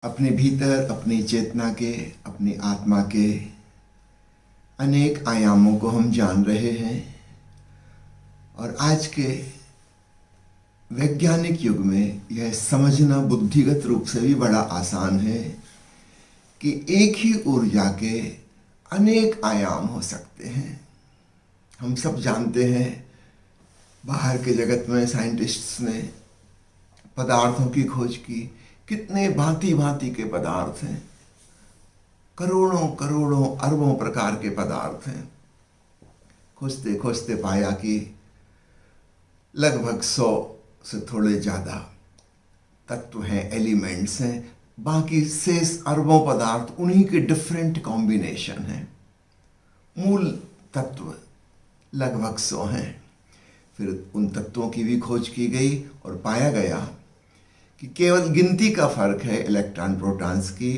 अपने भीतर अपनी चेतना के, अपनी आत्मा के अनेक आयामों को हम जान रहे हैं। और आज के वैज्ञानिक युग में यह समझना बुद्धिगत रूप से भी बड़ा आसान है कि एक ही ऊर्जा के अनेक आयाम हो सकते हैं। हम सब जानते हैं, बाहर के जगत में साइंटिस्ट्स ने पदार्थों की खोज की, कितने भांति भांति के पदार्थ हैं, करोड़ों करोड़ों अरबों प्रकार के पदार्थ हैं। खोजते खोजते पाया कि लगभग 100 से थोड़े ज़्यादा तत्व हैं, एलिमेंट्स हैं। बाकी शेष अरबों पदार्थ उन्हीं के डिफरेंट कॉम्बिनेशन हैं। मूल तत्व लगभग 100 हैं। फिर उन तत्वों की भी खोज की गई और पाया गया कि केवल गिनती का फर्क है इलेक्ट्रॉन प्रोटॉन्स की।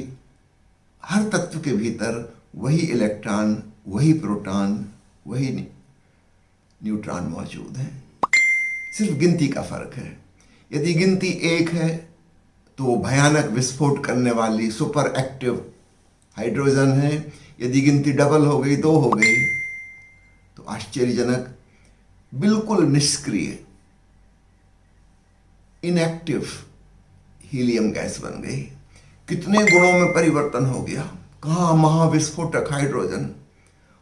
हर तत्व के भीतर वही इलेक्ट्रॉन, वही प्रोटॉन, वही न्यूट्रॉन मौजूद हैं। सिर्फ गिनती का फर्क है। यदि गिनती 1 है तो वो भयानक विस्फोट करने वाली सुपर एक्टिव हाइड्रोजन है। यदि गिनती डबल हो गई, 2 हो गई, तो आश्चर्यजनक बिल्कुल निष्क्रिय इनएक्टिव हीलियम गैस बन गई। कितने गुणों में परिवर्तन हो गया। कहाँ महाविस्फोटक हाइड्रोजन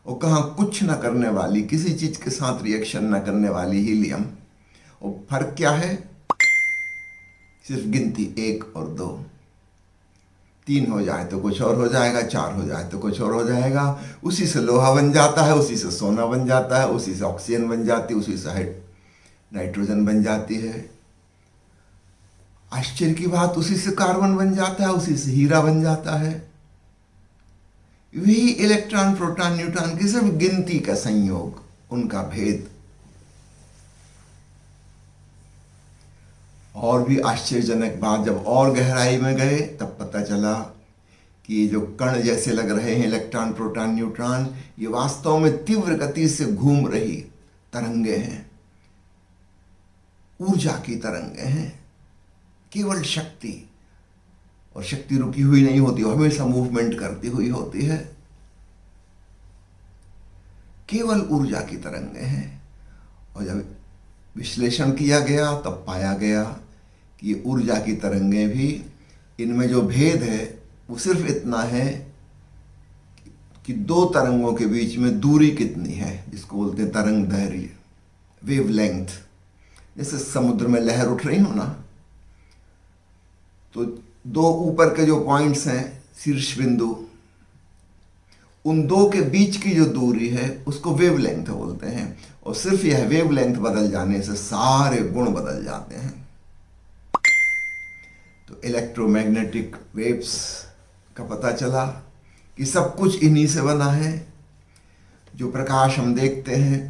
और कहाँ कुछ न करने वाली, किसी चीज के साथ रिएक्शन न करने वाली हीलियम। और फर्क क्या है? सिर्फ गिनती 1 और 2। 3 हो जाए तो कुछ और हो जाएगा, 4 हो जाए तो कुछ और हो जाएगा। उसी से लोहा बन जाता है, उसी से सोना बन जाता है, उसी से ऑक्सीजन बन जाती है, उसी से नाइट्रोजन बन जाती है। आश्चर्य की बात, उसी से कार्बन बन जाता है, उसी से हीरा बन जाता है। वही इलेक्ट्रॉन, प्रोटॉन, न्यूट्रॉन की सिर्फ गिनती का संयोग, उनका भेद। और भी आश्चर्यजनक बात, जब और गहराई में गए तब पता चला कि ये जो कण जैसे लग रहे हैं इलेक्ट्रॉन, प्रोटॉन, न्यूट्रॉन, ये वास्तव में तीव्र गति से घूम रही तरंगे हैं, ऊर्जा की तरंगे हैं। केवल शक्ति, और शक्ति रुकी हुई नहीं होती, वो हमेशा मूवमेंट करती हुई होती है। केवल ऊर्जा की तरंगे हैं। और जब विश्लेषण किया गया तब पाया गया कि ये ऊर्जा की तरंगे भी, इनमें जो भेद है वो सिर्फ इतना है कि 2 तरंगों के बीच में दूरी कितनी है, जिसको बोलते हैं तरंग दैर्घ्य, वेवलेंथ। जैसे समुद्र में लहर उठ रही हो ना, तो 2 ऊपर के जो पॉइंट्स हैं, शीर्ष बिंदु, उन 2 के बीच की जो दूरी है उसको वेवलेंथ बोलते हैं। और सिर्फ यह वेवलेंथ बदल जाने से सारे गुण बदल जाते हैं। तो इलेक्ट्रोमैग्नेटिक वेव्स का पता चला कि सब कुछ इन्हीं से बना है। जो प्रकाश हम देखते हैं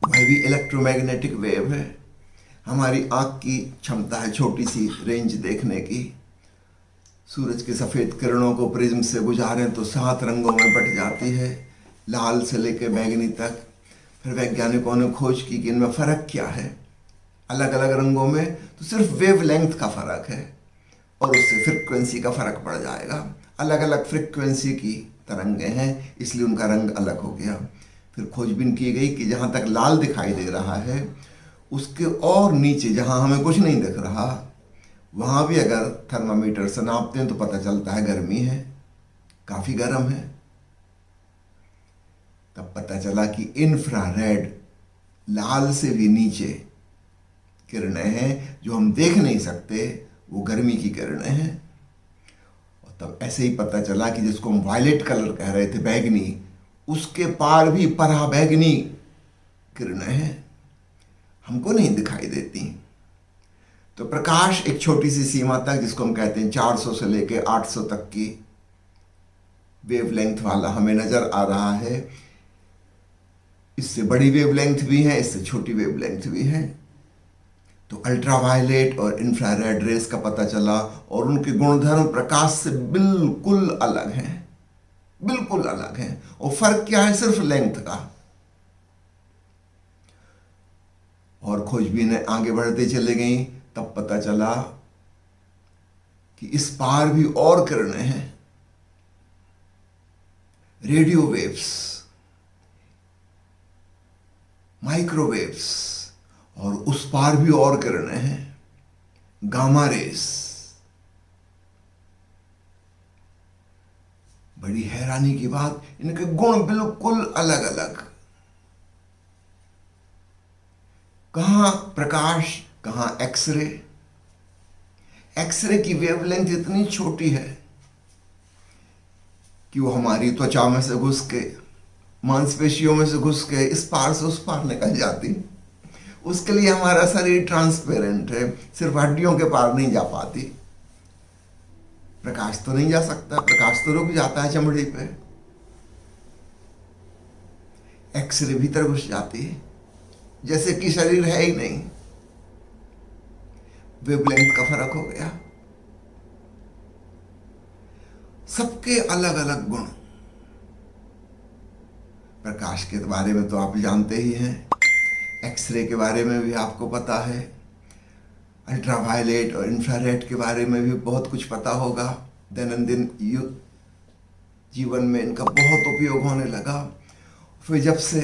वह भी इलेक्ट्रोमैग्नेटिक वेव है। हमारी आँख की क्षमता है छोटी सी रेंज देखने की। सूरज के सफ़ेद किरणों को प्रिज्म से गुजारें तो 7 रंगों में बट जाती है, लाल से लेकर बैंगनी तक। फिर वैज्ञानिकों ने खोज की कि इनमें फ़र्क क्या है। अलग अलग रंगों में तो सिर्फ वेवलेंथ का फ़र्क है, और उससे फ्रिक्वेंसी का फ़र्क पड़ जाएगा। अलग अलग फ्रिक्वेंसी की तरंगें हैं, इसलिए उनका रंग अलग हो गया। फिर खोजबीन की गई कि जहाँ तक लाल दिखाई दे रहा है, उसके और नीचे जहाँ हमें कुछ नहीं दिख रहा, वहाँ भी अगर थर्मामीटर से नापते हैं तो पता चलता है गर्मी है, काफ़ी गर्म है। तब पता चला कि इंफ्रारेड, लाल से भी नीचे किरणें हैं जो हम देख नहीं सकते, वो गर्मी की किरणें हैं। और तब ऐसे ही पता चला कि जिसको हम वायलेट कलर कह रहे थे, बैगनी, उसके पार भी पराबैंगनी किरणें हैं, हमको नहीं दिखाई देती। तो प्रकाश एक छोटी सी सीमा तक, जिसको हम कहते हैं 400 से लेकर 800 तक की वेवलेंथ वाला हमें नजर आ रहा है। इससे बड़ी वेवलेंथ भी है, इससे छोटी वेवलेंथ भी है। तो अल्ट्रावायलेट और इंफ्रारेड रेस का पता चला, और उनके गुणधर्म प्रकाश से बिल्कुल अलग हैं, बिल्कुल अलग हैं। और फर्क क्या है? सिर्फ लेंथ का। और खोजबीनें आगे बढ़ते चले गई, तब पता चला कि इस पार भी और किरणें हैं, रेडियो वेव्स, माइक्रोवेव्स, और उस पार भी और किरणें हैं, गामा रेस। बड़ी हैरानी की बात, इनके गुण बिल्कुल अलग अलग। कहां प्रकाश, कहां एक्सरे। एक्सरे की वेवलेंथ इतनी छोटी है कि वो हमारी त्वचा में से घुस के, मांसपेशियों में से घुस के इस पार से उस पार निकल जाती। उसके लिए हमारा शरीर ट्रांसपेरेंट है, सिर्फ हड्डियों के पार नहीं जा पाती। प्रकाश तो नहीं जा सकता, प्रकाश तो रुक जाता है चमड़ी पे। एक्सरे भीतर घुस जाती है, जैसे कि शरीर है ही नहीं। वेवलेंथ का फर्क हो गया। सबके अलग अलग गुण। प्रकाश के बारे में तो आप जानते ही हैं, एक्सरे के बारे में भी आपको पता है, अल्ट्रावायलेट और इंफ्रारेड के बारे में भी बहुत कुछ पता होगा। दैनंदिन जीवन में इनका बहुत उपयोग होने लगा। फिर जब से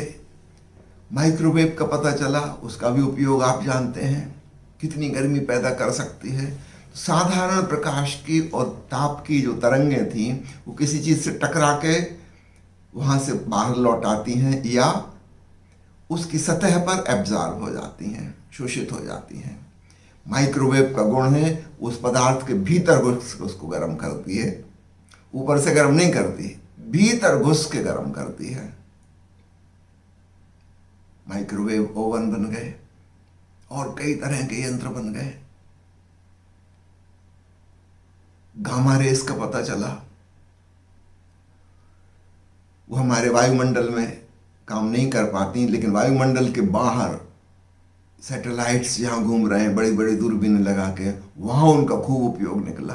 माइक्रोवेव का पता चला, उसका भी उपयोग आप जानते हैं, कितनी गर्मी पैदा कर सकती है। साधारण प्रकाश की और ताप की जो तरंगें थी, वो किसी चीज़ से टकरा के वहाँ से बाहर लौट आती हैं या उसकी सतह पर एब्जॉर्ब हो जाती हैं, शोषित हो जाती हैं। माइक्रोवेव का गुण है, उस पदार्थ के भीतर घुस के उसको गर्म करती है, ऊपर से गर्म नहीं करती, भीतर घुस के गर्म करती है। माइक्रोवेव ओवन बन गए और कई तरह के यंत्र बन गए। गामा रेस का पता चला, वो हमारे वायुमंडल में काम नहीं कर पाती, लेकिन वायुमंडल के बाहर सैटेलाइट्स जहां घूम रहे हैं बड़ी बड़ी दूरबीनें लगा के, वहां उनका खूब उपयोग निकला।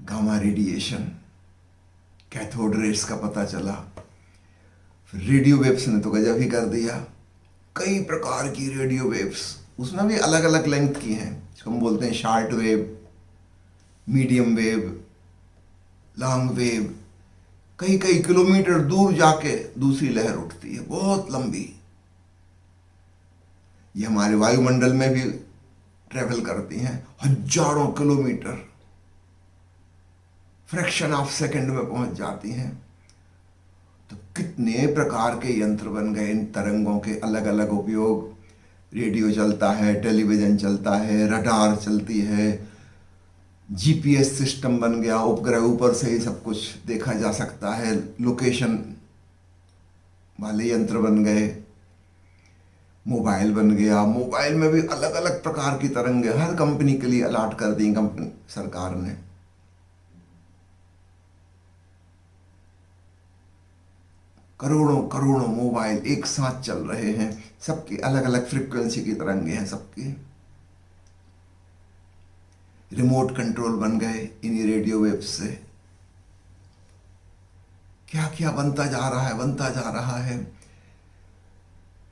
गामा रेडिएशन, कैथोड रेस का पता चला। फिर रेडियो वेव्स ने तो गजब ही कर दिया। कई प्रकार की रेडियो वेव्स, उसमें भी अलग अलग लेंथ की हैं, जिसको हम बोलते हैं short wave, medium wave, long wave. कई कई किलोमीटर दूर जाके दूसरी लहर उठती है, बहुत लंबी। ये हमारे वायुमंडल में भी ट्रेवल करती हैं, हजारों किलोमीटर, फ्रैक्शन ऑफ सेकंड में पहुंच जाती हैं। तो कितने प्रकार के यंत्र बन गए इन तरंगों के, अलग अलग उपयोग। रेडियो चलता है, टेलीविजन चलता है, रडार चलती है, जीपीएस सिस्टम बन गया, उपग्रह ऊपर से ही सब कुछ देखा जा सकता है, लोकेशन वाले यंत्र बन गए, मोबाइल बन गया। मोबाइल में भी अलग अलग प्रकार की तरंगे हर कंपनी के लिए अलॉट कर दी कंपनी सरकार ने। करोड़ों करोड़ों मोबाइल एक साथ चल रहे हैं, सबकी अलग अलग फ्रीक्वेंसी की तरंगे हैं सबकी। रिमोट कंट्रोल बन गए इन्हीं रेडियो वेव्स से। क्या क्या बनता जा रहा है, बनता जा रहा है।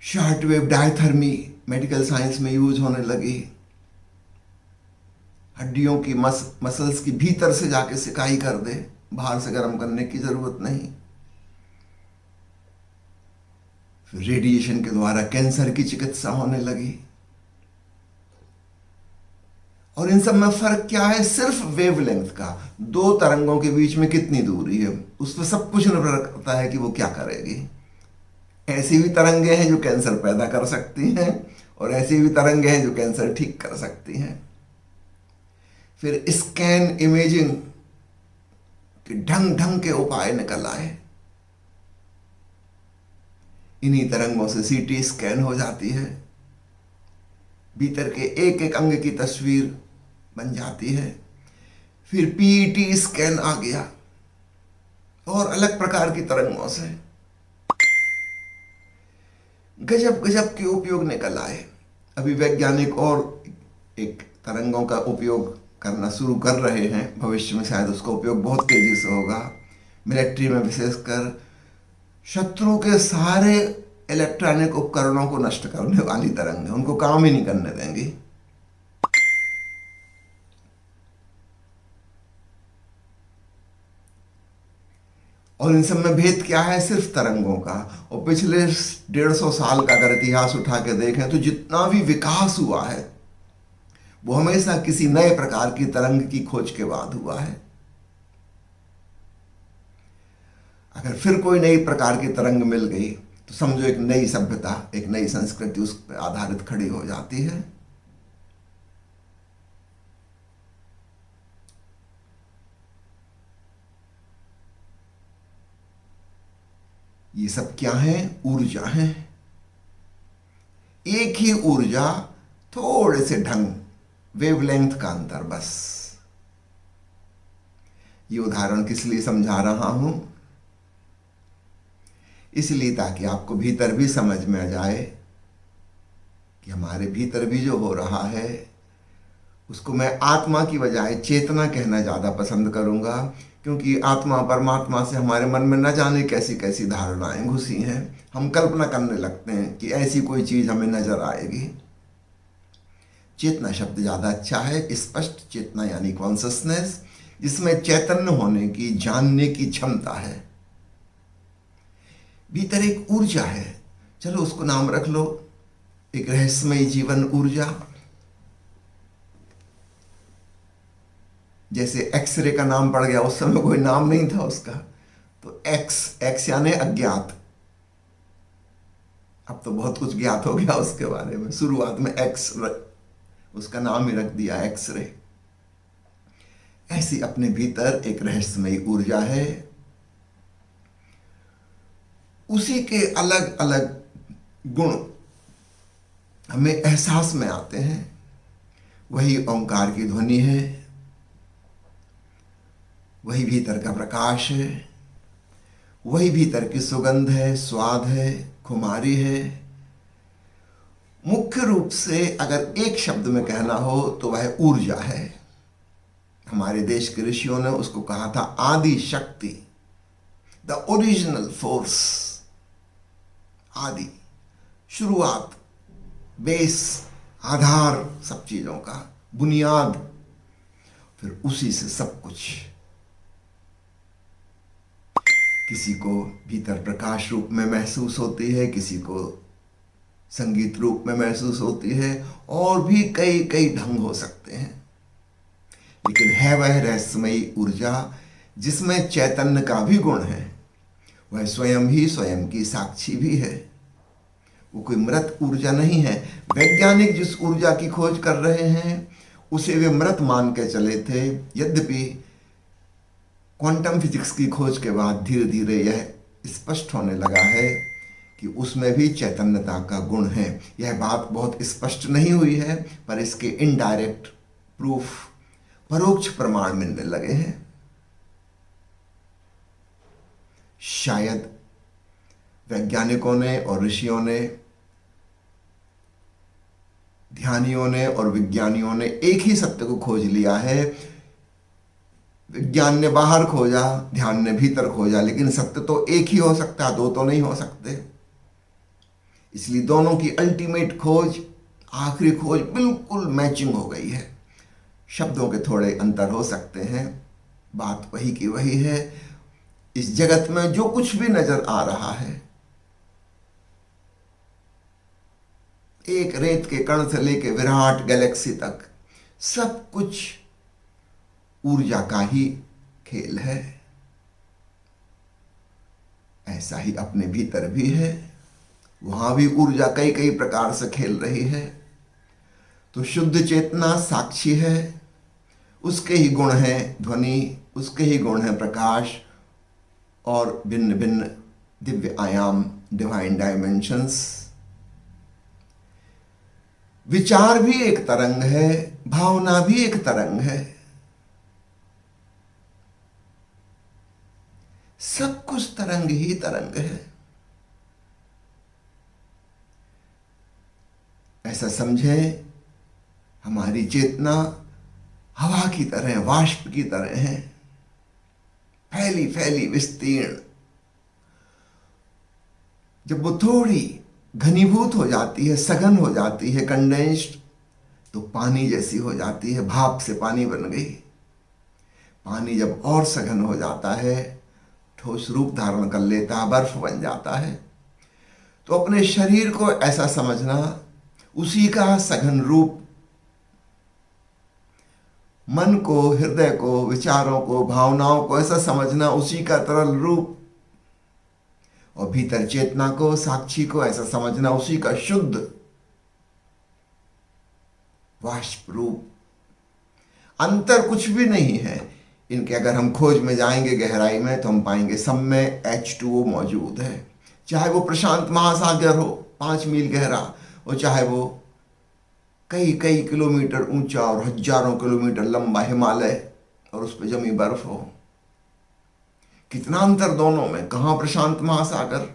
Short wave diathermy medical science में यूज होने लगी। हड्डियों की मसल्स की भीतर से जाके सिकाई कर दे, बाहर से गर्म करने की जरूरत नहीं। फिर रेडिएशन के द्वारा कैंसर की चिकित्सा होने लगी। और इन सब में फर्क क्या है? सिर्फ वेवलेंथ का, दो तरंगों के बीच में कितनी दूरी है, उस पर सब कुछ निर्भर करता है कि वो क्या करेगी। ऐसी भी तरंगे हैं जो कैंसर पैदा कर सकती हैं, और ऐसी भी तरंगे हैं जो कैंसर ठीक कर सकती हैं। फिर स्कैन इमेजिंग के ढंग ढंग के उपाय निकल आए। इन्हीं तरंगों से सीटी स्कैन हो जाती है, भीतर के एक एक अंग की तस्वीर बन जाती है। फिर पीईटी स्कैन आ गया, और अलग प्रकार की तरंगों से गजब गजब के उपयोग निकल आए। अभी वैज्ञानिक और एक तरंगों का उपयोग करना शुरू कर रहे हैं, भविष्य में शायद उसका उपयोग बहुत तेजी से होगा। मिलिट्री में विशेषकर शत्रु के सारे इलेक्ट्रॉनिक उपकरणों को नष्ट करने वाली तरंगें, उनको काम ही नहीं करने देंगी। और इन सब में भेद क्या है? सिर्फ तरंगों का। और पिछले 150 साल का अगर इतिहास उठा के देखें तो जितना भी विकास हुआ है वो हमेशा किसी नए प्रकार की तरंग की खोज के बाद हुआ है। अगर फिर कोई नई प्रकार की तरंग मिल गई तो समझो एक नई सभ्यता, एक नई संस्कृति उस पर आधारित खड़ी हो जाती है। ये सब क्या है? ऊर्जा है। एक ही ऊर्जा, थोड़े से ढंग, वेवलेंथ का अंतर बस। ये उदाहरण किस लिए समझा रहा हूं? इसलिए ताकि आपको भीतर भी समझ में आ जाए कि हमारे भीतर भी जो हो रहा है उसको मैं आत्मा की बजाय चेतना कहना ज़्यादा पसंद करूंगा, क्योंकि आत्मा परमात्मा से हमारे मन में न जाने कैसी कैसी धारणाएं घुसी हैं। हम कल्पना करने लगते हैं कि ऐसी कोई चीज़ हमें नजर आएगी। चेतना शब्द ज़्यादा अच्छा है। स्पष्ट चेतना यानी कॉन्शसनेस, जिसमें चैतन्य होने की, जानने की क्षमता है। भीतर एक ऊर्जा है, चलो उसको नाम रख लो, एक रहस्यमयी जीवन ऊर्जा। जैसे एक्सरे का नाम पड़ गया, उस समय कोई नाम नहीं था उसका, तो एक्स यानी अज्ञात। अब तो बहुत कुछ ज्ञात हो गया उसके बारे में। शुरुआत में एक्स उसका नाम ही रख दिया, एक्सरे। ऐसी अपने भीतर एक रहस्यमयी ऊर्जा है। उसी के अलग अलग गुण हमें एहसास में आते हैं। वही ओंकार की ध्वनि है, वही भीतर का प्रकाश है, वही भीतर की सुगंध है, स्वाद है, खुमारी है। मुख्य रूप से अगर एक शब्द में कहना हो तो वह ऊर्जा है। हमारे देश के ऋषियों ने उसको कहा था आदि शक्ति, द ओरिजिनल फोर्स। आदि, शुरुआत, बेस, आधार, सब चीजों का बुनियाद, फिर उसी से सब कुछ। किसी को भीतर प्रकाश रूप में महसूस होती है, किसी को संगीत रूप में महसूस होती है, और भी कई कई ढंग हो सकते हैं। लेकिन है वह रहस्यमयी ऊर्जा जिसमें चैतन्य का भी गुण है। वह स्वयं ही स्वयं की साक्षी भी है। वो कोई मृत ऊर्जा नहीं है। वैज्ञानिक जिस ऊर्जा की खोज कर रहे हैं उसे वे मृत मान के चले थे। यद्यपि क्वांटम फिजिक्स की खोज के बाद धीरे धीरे यह स्पष्ट होने लगा है कि उसमें भी चैतन्यता का गुण है। यह बात बहुत स्पष्ट नहीं हुई है, पर इसके इनडायरेक्ट प्रूफ, परोक्ष प्रमाण मिलने लगे हैं। शायद वैज्ञानिकों ने और ऋषियों ने, ध्यानियों ने और विज्ञानियों ने एक ही सत्य को खोज लिया है। विज्ञान ने बाहर खोजा, ध्यान ने भीतर खोजा, लेकिन सत्य तो एक ही हो सकता है, दो तो नहीं हो सकते। इसलिए दोनों की अल्टीमेट खोज, आखिरी खोज बिल्कुल मैचिंग हो गई है। शब्दों के थोड़े अंतर हो सकते हैं, बात वही की वही है। इस जगत में जो कुछ भी नजर आ रहा है, एक रेत के कण से लेकर विराट गैलेक्सी तक, सब कुछ ऊर्जा का ही खेल है। ऐसा ही अपने भीतर भी है, वहां भी ऊर्जा कई कई प्रकार से खेल रही है। तो शुद्ध चेतना साक्षी है, उसके ही गुण हैं ध्वनि, उसके ही गुण हैं प्रकाश, और भिन्न भिन्न दिव्य आयाम, डिवाइन डायमेंशंस। विचार भी एक तरंग है, भावना भी एक तरंग है। सब कुछ तरंग ही तरंग है। ऐसा समझें, हमारी चेतना हवा की तरह, वाष्प की तरह है, फैली फैली विस्तीर्ण। जब वो थोड़ी घनीभूत हो जाती है, सघन हो जाती है, कंडेंस्ड, तो पानी जैसी हो जाती है। भाप से पानी बन गई। पानी जब और सघन हो जाता है, ठोस रूप धारण कर लेता है, बर्फ बन जाता है। तो अपने शरीर को ऐसा समझना, उसी का सघन रूप, मन को, हृदय को, विचारों को, भावनाओं को ऐसा समझना, उसी का तरल रूप, और भीतर चेतना को, साक्षी को ऐसा समझना, उसी का शुद्ध वाष्प रूप। अंतर कुछ भी नहीं है इनके। अगर हम खोज में जाएंगे गहराई में तो हम पाएंगे सब में H2O मौजूद है। चाहे वो प्रशांत महासागर हो 5 मील गहरा, और चाहे वो कई कई किलोमीटर ऊंचा और हजारों किलोमीटर लंबा हिमालय और उस पर जमी बर्फ हो। कितना अंतर दोनों में। कहाँ प्रशांत महासागर,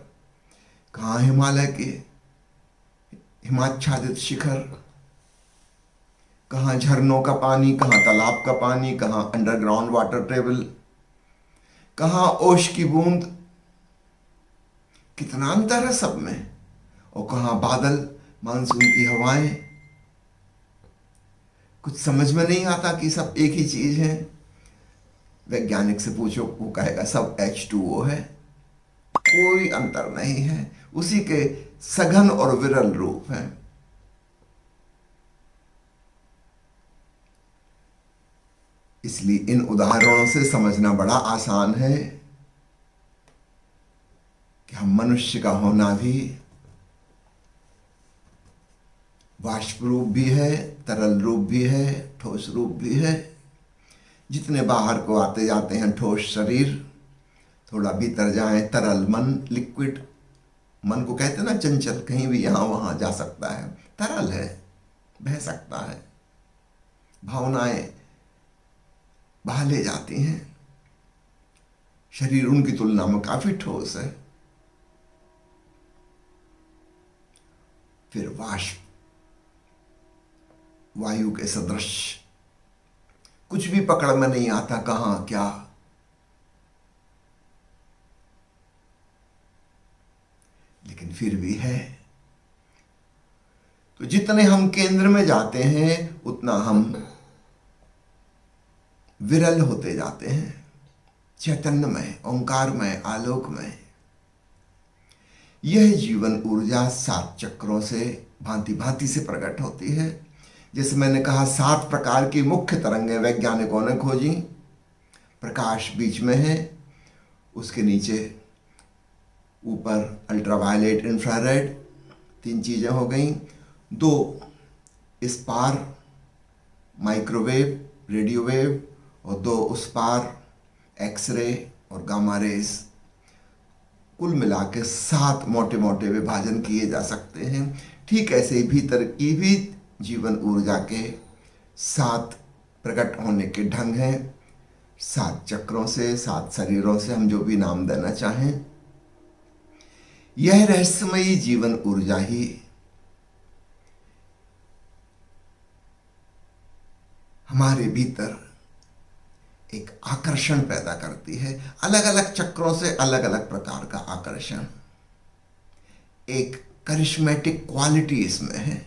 कहाँ हिमालय के हिमाच्छादित शिखर, कहाँ झरनों का पानी, कहाँ तालाब का पानी, कहाँ अंडरग्राउंड वाटर टेबल, कहाँ ओश की बूंद। कितना अंतर है सब में। और कहाँ बादल, मानसून की हवाएं। कुछ समझ में नहीं आता कि सब एक ही चीज है। वैज्ञानिक से पूछो, वो कहेगा सब H2O है, कोई अंतर नहीं है, उसी के सघन और विरल रूप है। इसलिए इन उदाहरणों से समझना बड़ा आसान है कि हम मनुष्य का होना भी वाष्प रूप भी है, तरल रूप भी है, ठोस रूप भी है। जितने बाहर को आते जाते हैं ठोस शरीर, थोड़ा भीतर जाएं तरल मन, लिक्विड। मन को कहते हैं ना चंचल, कहीं भी यहाँ वहाँ जा सकता है, तरल है, बह सकता है। भावनाएं बहा ले जाती हैं। शरीर उनकी तुलना में काफी ठोस है। फिर वाष्प, वायु के सदृश, कुछ भी पकड़ में नहीं आता, कहां क्या। लेकिन फिर भी है। तो जितने हम केंद्र में जाते हैं उतना हम विरल होते जाते हैं, चैतन्यमय, ओंकारमय, आलोकमय। यह जीवन ऊर्जा 7 चक्रों से भांति भांति से प्रकट होती है। जैसे मैंने कहा 7 प्रकार की मुख्य तरंगें वैज्ञानिकों ने खोजी। प्रकाश बीच में है, उसके नीचे ऊपर अल्ट्रावायलेट, इंफ्रारेड, 3 चीजें हो गई। 2 इस पार माइक्रोवेव, रेडियो वेव, और 2 उस पार एक्सरे और गामा रेज। कुल मिला के 7 मोटे मोटे विभाजन किए जा सकते हैं। ठीक ऐसे ही भीतर की भी जीवन ऊर्जा के 7 प्रकट होने के ढंग हैं। 7 चक्रों से, 7 शरीरों से, हम जो भी नाम देना चाहें। यह रहस्यमयी जीवन ऊर्जा ही हमारे भीतर एक आकर्षण पैदा करती है। अलग अलग चक्रों से अलग अलग प्रकार का आकर्षण, एक करिश्मेटिक क्वालिटी इसमें है।